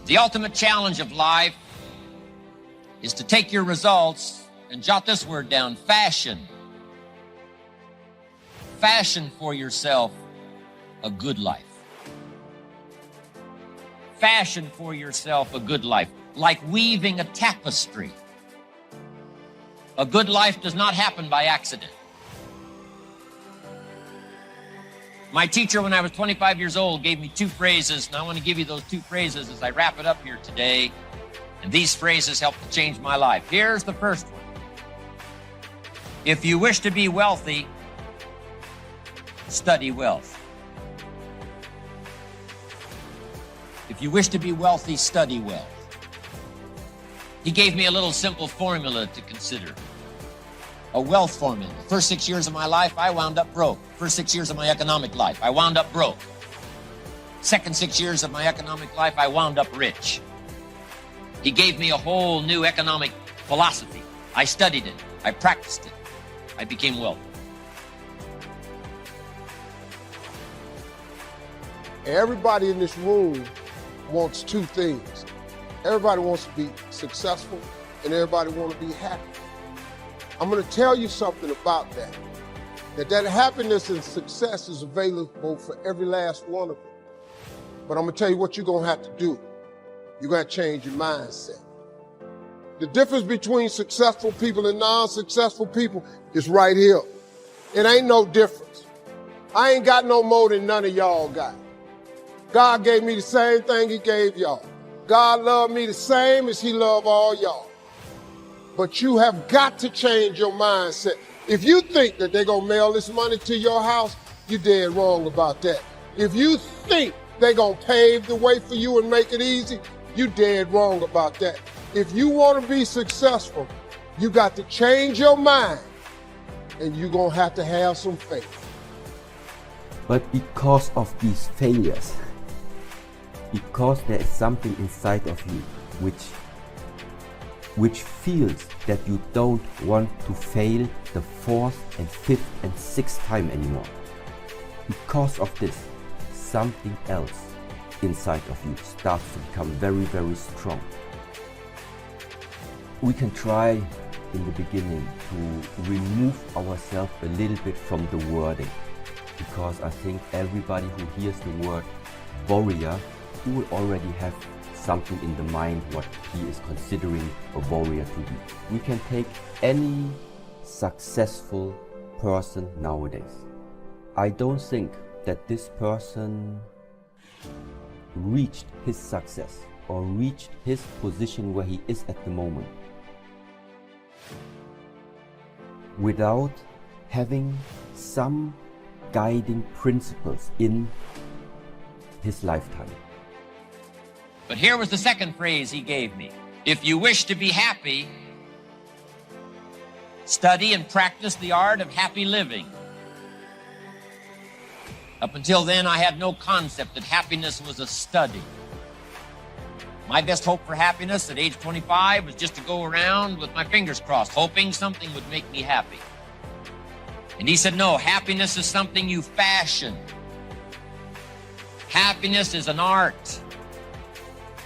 The ultimate challenge of life is to take your results and jot this word down: fashion. Fashion for yourself a good life. Fashion for yourself a good life, like weaving a tapestry. A good life does not happen by accident. My teacher, when I was 25 years old, gave me two phrases, and I want to give you those two phrases as I wrap it up here today. And these phrases helped to change my life. Here's the first one. If you wish to be wealthy, study wealth. If you wish to be wealthy, study wealth. He gave me a little simple formula to consider. A wealth formula. First 6 years of my life, I wound up broke. First 6 years of my economic life, I wound up broke. Second 6 years of my economic life, I wound up rich. He gave me a whole new economic philosophy. I studied it. I practiced it. I became wealthy. Everybody in this room wants two things. Everybody wants to be successful, and everybody wants to be happy. I'm going to tell you something about that. That happiness and success is available for every last one of them. But I'm going to tell you what you're going to have to do. You're going to change your mindset. The difference between successful people and non-successful people is right here. It ain't no difference. I ain't got no more than none of y'all got. God gave me the same thing he gave y'all. God loved me the same as he loved all y'all. But you have got to change your mindset. If you think that they're going to mail this money to your house, you're dead wrong about that. If you think they're going to pave the way for you and make it easy, you're dead wrong about that. If you want to be successful, you got to change your mind, and you're going to have some faith. But because of these failures, because there is something inside of you which feels that you don't want to fail the fourth and fifth and sixth time anymore. Because of this, something else inside of you starts to become very, very strong. We can try in the beginning to remove ourselves a little bit from the wording, because I think everybody who hears the word warrior, who will already have something in the mind what he is considering a warrior to be. We can take any successful person nowadays. I don't think that this person reached his success or reached his position where he is at the moment without having some guiding principles in his lifetime. But here was the second phrase he gave me. If you wish to be happy, study and practice the art of happy living. Up until then, I had no concept that happiness was a study. My best hope for happiness at age 25 was just to go around with my fingers crossed, hoping something would make me happy. And he said, no, happiness is something you fashion. Happiness is an art.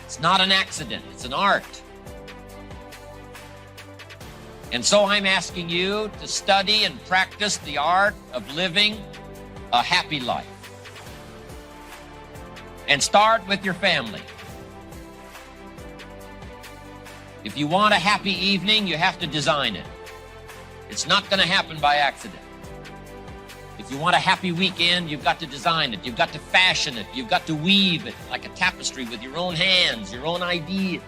It's not an accident, it's an art. And so I'm asking you to study and practice the art of living a happy life. And start with your family. If you want a happy evening, you have to design it. It's not going to happen by accident. If you want a happy weekend, you've got to design it. You've got to fashion it. You've got to weave it like a tapestry with your own hands, your own ideas.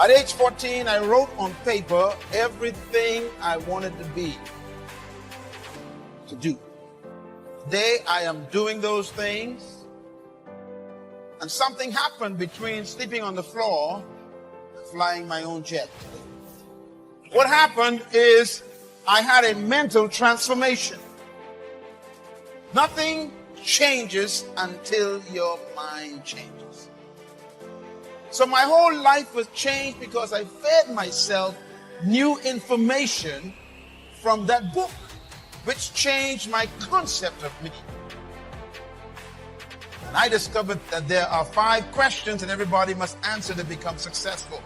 At age 14, I wrote on paper everything I wanted to be, to do. Today, I am doing those things. And something happened between sleeping on the floor and flying my own jet. What happened is I had a mental transformation. Nothing changes until your mind changes. So my whole life was changed because I fed myself new information from that book, which changed my concept of me. And I discovered that there are 5 questions that everybody must answer to become successful.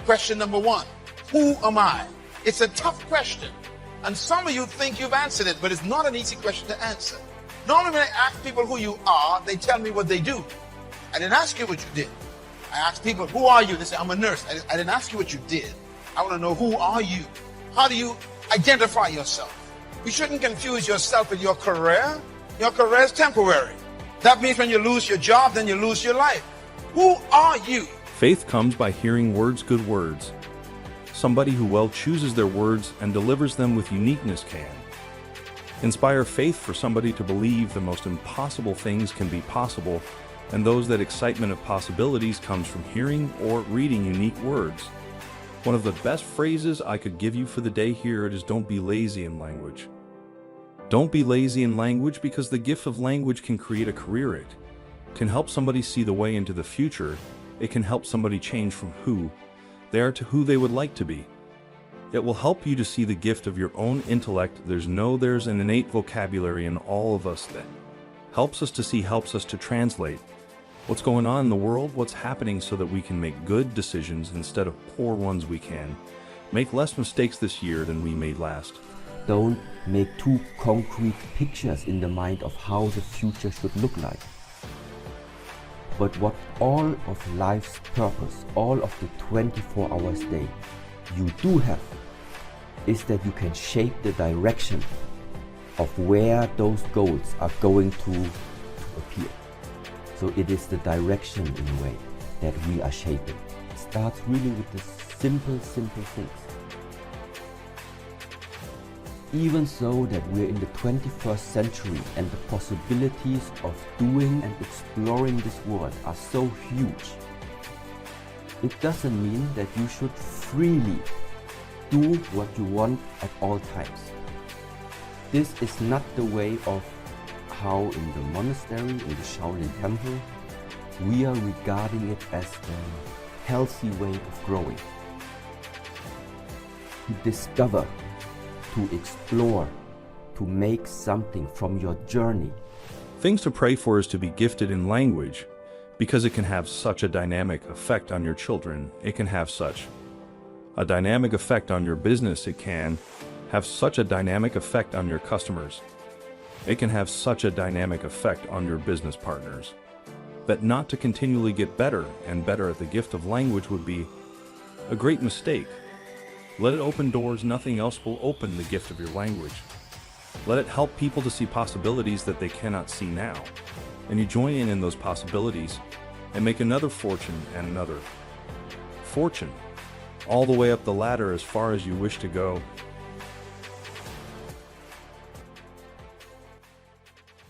Question number 1, who am I? It's a tough question. And some of you think you've answered it, but it's not an easy question to answer. Normally when I ask people who you are, they tell me what they do. I didn't ask you what you did. I asked people, who are you? They say, I'm a nurse. I didn't ask you what you did. I want to know, who are you? How do you identify yourself? You shouldn't confuse yourself with your career. Your career is temporary. That means when you lose your job, then you lose your life. Who are you? Faith comes by hearing good words. Somebody who well chooses their words and delivers them with uniqueness can inspire faith for somebody to believe the most impossible things can be possible, and that excitement of possibilities comes from hearing or reading unique words. One of the best phrases I could give you for the day here is don't be lazy in language. Don't be lazy in language, because the gift of language can create a career. It can help somebody see the way into the future. It can help somebody change from who they are to who they would like to be. It will help you to see the gift of your own intellect. There's an innate vocabulary in all of us that helps us to translate what's going on in the world, what's happening, so that we can make good decisions instead of poor ones. We can make less mistakes this year than we made last. Don't make too concrete pictures in the mind of how the future should look like. But what all of life's purpose, all of the 24 hours day you do have, is that you can shape the direction of where those goals are going to appear. So it is the direction, in a way, that we are shaping. It starts really with the simple things. Even so that we're in the 21st century and the possibilities of doing and exploring this world are so huge, it doesn't mean that you should freely do what you want at all times. This is not the way of how in the monastery, in the Shaolin temple, we are regarding it as a healthy way of growing. To discover, to explore, to make something from your journey. Things to pray for is to be gifted in language, because it can have such a dynamic effect on your children. It can have such a dynamic effect on your business. It can have such a dynamic effect on your customers. It can have such a dynamic effect on your business partners, that not to continually get better and better at the gift of language would be a great mistake. Let it open doors. Nothing else will open the gift of your language. Let it help people to see possibilities that they cannot see now. And you join in those possibilities and make another fortune and another fortune, all the way up the ladder as far as you wish to go.